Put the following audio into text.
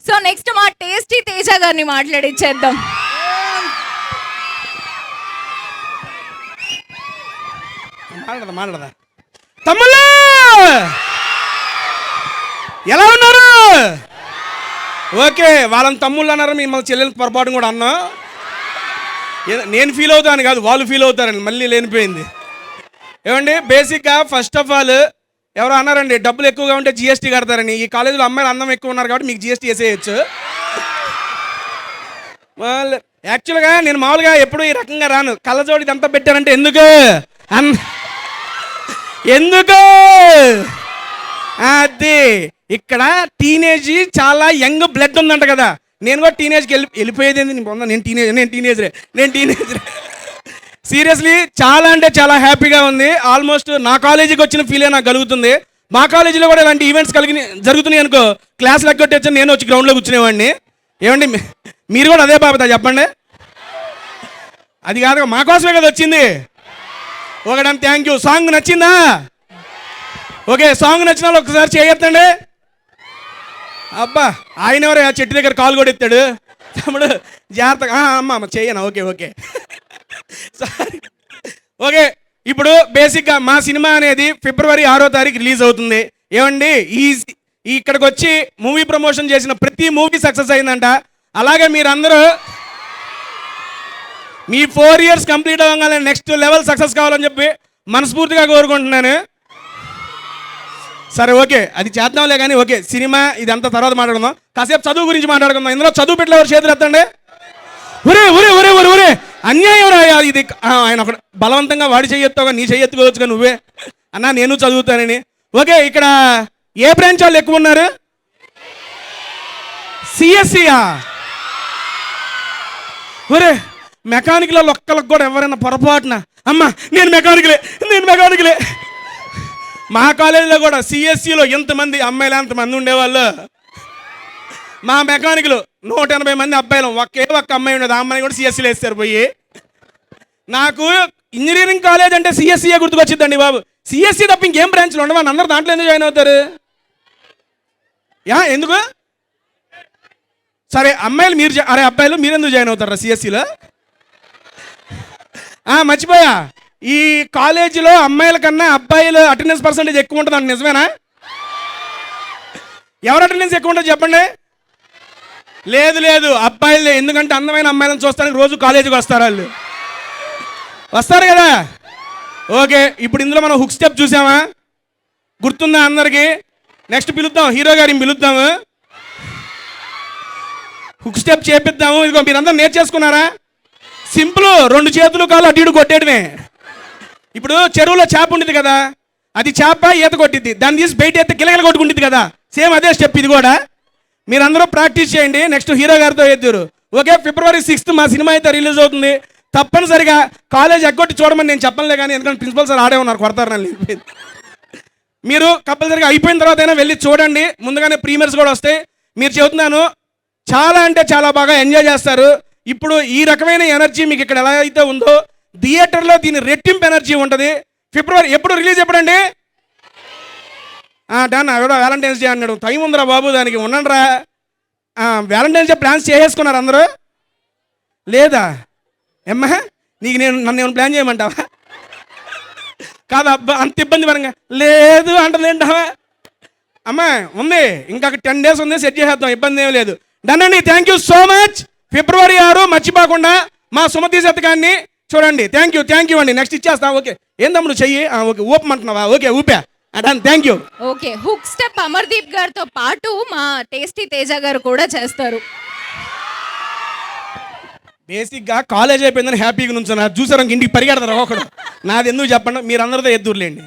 So next మా tasty Teja గారిని మాట్లాడిచ్చేద్దాం. మాట్లాడదా తమ్ముళ్ళు ఎలా ఉన్నారు? ఓకే, వాళ్ళని తమ్ముళ్ళు అన్నారు, మిమ్మల్ని చెల్లెలు పొరపాటు కూడా అన్నా. నేను ఫీల్ అవుతాను కాదు, వాళ్ళు ఫీల్ అవుతారండి. మళ్ళీ లేనిపోయింది ఏమండి. బేసిక్గా ఫస్ట్ ఆఫ్ ఆల్ ఎవరో అన్నారండి, డబ్బులు ఎక్కువగా ఉంటే జిఎస్టీ కడతారని. ఈ కాలేజీలో అమ్మాయిలు అందం ఎక్కువ ఉన్నారు కాబట్టి మీకు జిఎస్టీ వేసేయచ్చు. యాక్చువల్గా నేను మామూలుగా ఎప్పుడు ఈ రకంగా రాను. కళ్ళజోడి ఇదంతా పెట్టారంటే ఎందుకు ఎందుకు అది ఇక్కడ టీనేజ్ చాలా యంగ్ బ్లడ్ ఉందంట కదా. నేను కూడా టీనేజ్కి వెళ్ళిపోయేది. నేను టీనేజరే సీరియస్లీ చాలా అంటే చాలా హ్యాపీగా ఉంది. ఆల్మోస్ట్ నా కాలేజీకి వచ్చిన ఫీలే నాకు కలుగుతుంది. మా కాలేజీలో కూడా ఇలాంటి ఈవెంట్స్ జరుగుతున్నాయి అనుకో, క్లాసులు ఎగ్గొట్టి నేను వచ్చి గ్రౌండ్లో కూర్చునేవాడిని. ఏమండి మీరు కూడా అదే బాబుతా చెప్పండి. అది కాదు మా కోసమే కదా వచ్చింది. ఒకటంటే థ్యాంక్ యూ. సాంగ్ నచ్చిందా? ఓకే, సాంగ్ నచ్చిన వాళ్ళు ఒకసారి చేయొద్దండి. అబ్బా, ఆయన ఎవరు ఆ చెట్టు దగ్గర కాలు కూడా ఎత్తాడు. తమ్ముడు జాగ్రత్తగా అమ్మ చెయ్యనా? Okay sorry. ఓకే, ఇప్పుడు బేసిక్గా మా సినిమా అనేది ఫిబ్రవరి 6వ తారీఖు రిలీజ్ అవుతుంది. ఏమండి ఇక్కడికి వచ్చి మూవీ ప్రమోషన్ చేసిన ప్రతి మూవీ సక్సెస్ అయిందంట. అలాగే మీరందరూ మీ 4 years కంప్లీట్ అవ్వగానే నెక్స్ట్ లెవెల్ సక్సెస్ కావాలని చెప్పి మనస్ఫూర్తిగా కోరుకుంటున్నాను. సరే ఓకే, అది చేద్దాంలే కానీ. ఓకే, సినిమా ఇదంతా తర్వాత మాట్లాడుకుందాం. కాసేపు చదువు గురించి మాట్లాడుకుందాం. ఇందులో చదువు పెట్టలే ఎవరు చేతులు ఎత్తండి. ఒరే అన్యాయం రా ఇది. ఆయన ఒక బలవంతంగా వాడి చెయ్యెత్తావు, నీ చెయ్యెత్తుకోవచ్చుగా నువ్వే. అన్నా నేను చదువుతానని. ఓకే, ఇక్కడ ఏ బ్రాంచ్ వాళ్ళు ఎక్కువ ఉన్నారు? సిఎస్సియా? ఒరే మెకానిక్లో ఒక్కళ్ళకి కూడా ఎవరైనా పొరపాటున అమ్మ నేను మెకానికలే. మా కాలేజీలో కూడా సిఎస్సిలో ఎంతమంది అమ్మాయిలు ఎంతమంది ఉండేవాళ్ళు. మా మెకానికలు 180 మంది అబ్బాయిలు, ఒక్క అమ్మాయి ఉండేది. ఆ అమ్మాయి కూడా సిఎస్సిలో వేస్తారు పోయి. నాకు ఇంజనీరింగ్ కాలేజ్ అంటే సిఎస్సిఏ గుర్తుకొచ్చిద్దండి బాబు. సిఎస్సి తప్ప ఇంకేం బ్రాంచ్లు ఉండవు. అందరూ దాంట్లో ఎందుకు జాయిన్ అవుతారు? ఎందుకు? సరే అమ్మాయిలు అబ్బాయిలు మీరెందుకు జాయిన్ అవుతారా సిఎస్సిలో? మర్చిపోయా, ఈ కాలేజీలో అమ్మాయిల కన్నా అబ్బాయిలు అటెండెన్స్ పర్సెంటేజ్ ఎక్కువ ఉంటుంది అంటే నిజమేనా? ఎవరు అటెండెన్స్ ఎక్కువ ఉంటుంది చెప్పండి? లేదు అబ్బాయిలే. ఎందుకంటే అందమైన అమ్మాయిలను చూస్తానికి రోజు కాలేజీకి వస్తారు. వాళ్ళు వస్తారు కదా. ఓకే, ఇప్పుడు ఇందులో మనం హుక్ స్టెప్ చూసామా? గుర్తుందా అందరికి? నెక్స్ట్ పిలుద్దాం, హీరో గారిని పిలుద్దాము, హుక్ స్టెప్ చేపిద్దాము. ఇదిగో మీరందరూ నేర్చేసుకున్నారా? సింపుల్, 2 చేతులు కాలు అటు ఇటు కొట్టేయడమే. ఇప్పుడు చెరువులో చేప ఉంటుంది కదా, అది చేప ఈత కొట్టిద్ది, దాన్ని తీసి బయట ఎత్తే గిలగల కొట్టుకుంటుంది కదా. సేమ్ అదే స్టెప్ ఇది కూడా. మీరందరూ ప్రాక్టీస్ చేయండి. నెక్స్ట్ హీరో గారితో ఎద్దురు. ఓకే, ఫిబ్రవరి 6th మా సినిమా అయితే రిలీజ్ అవుతుంది. తప్పనిసరిగా కాలేజ్ ఎగ్గొట్టి చూడమని నేను చెప్పలే కానీ, ఎందుకంటే ప్రిన్సిపల్ సార్ ఆడే ఉన్నారు, కొడతారు నన్ను. మీరు కంపల్సరిగా అయిపోయిన తర్వాత అయినా వెళ్ళి చూడండి. ముందుగానే ప్రీమియర్స్ కూడా వస్తాయి. మీరు చెబుతున్నాను, చాలా అంటే చాలా బాగా ఎంజాయ్ చేస్తారు. ఇప్పుడు ఈ రకమైన ఎనర్జీ మీకు ఇక్కడ ఎలా అయితే ఉందో థియేటర్లో దీని రెట్టింపు ఎనర్జీ ఉంటుంది. ఫిబ్రవరి ఎప్పుడు రిలీజ్ ఎప్పుడండి? డన్. ఎవడో వ్యాలంటైన్స్ డే అన్నాడు. టైం ఉందిరా బాబు, దానికి ఉండండిరా. వ్యాలంటైన్స్ డే ప్లాన్స్ చేసేసుకున్నారు అందరూ లేదా? ఏమ్మా నీకు నన్ను ఏమైనా ప్లాన్ చేయమంటావా? కాదు అబ్బా, అంత ఇబ్బంది పరంగా లేదు అంటుంది ఏంటావా? అమ్మా ఉంది, ఇంకా 10 days ఉంది, సెట్ చేసేద్దాం, ఇబ్బంది ఏం లేదు. డన్ అండి, thank you so much. February 6 మర్చిపోకుండా మా సుమతి శతకాన్ని చూడండి. థ్యాంక్ యూ అండి. నెక్స్ట్ ఇచ్చేస్తాం. ఓకే, ఏం తమ్ముడు చెయ్యి? ఓకే, ఊపమంటున్నావా? ఓకే ఊపా. Done, thank you. Okay, hook step Amardeep గారితో పాటు మా టేస్టీ తేజ గారు కూడా చేస్తారు. బేసిక్గా కాలేజ్ అయిపోయిందని హ్యాపీగా నుంచున్నారు. చూసారు ఇంటికి పరిగెడతారు ఒకడు. నాది ఎందుకు చెప్పండి, మీరు అందరితో ఎద్దురులేండి.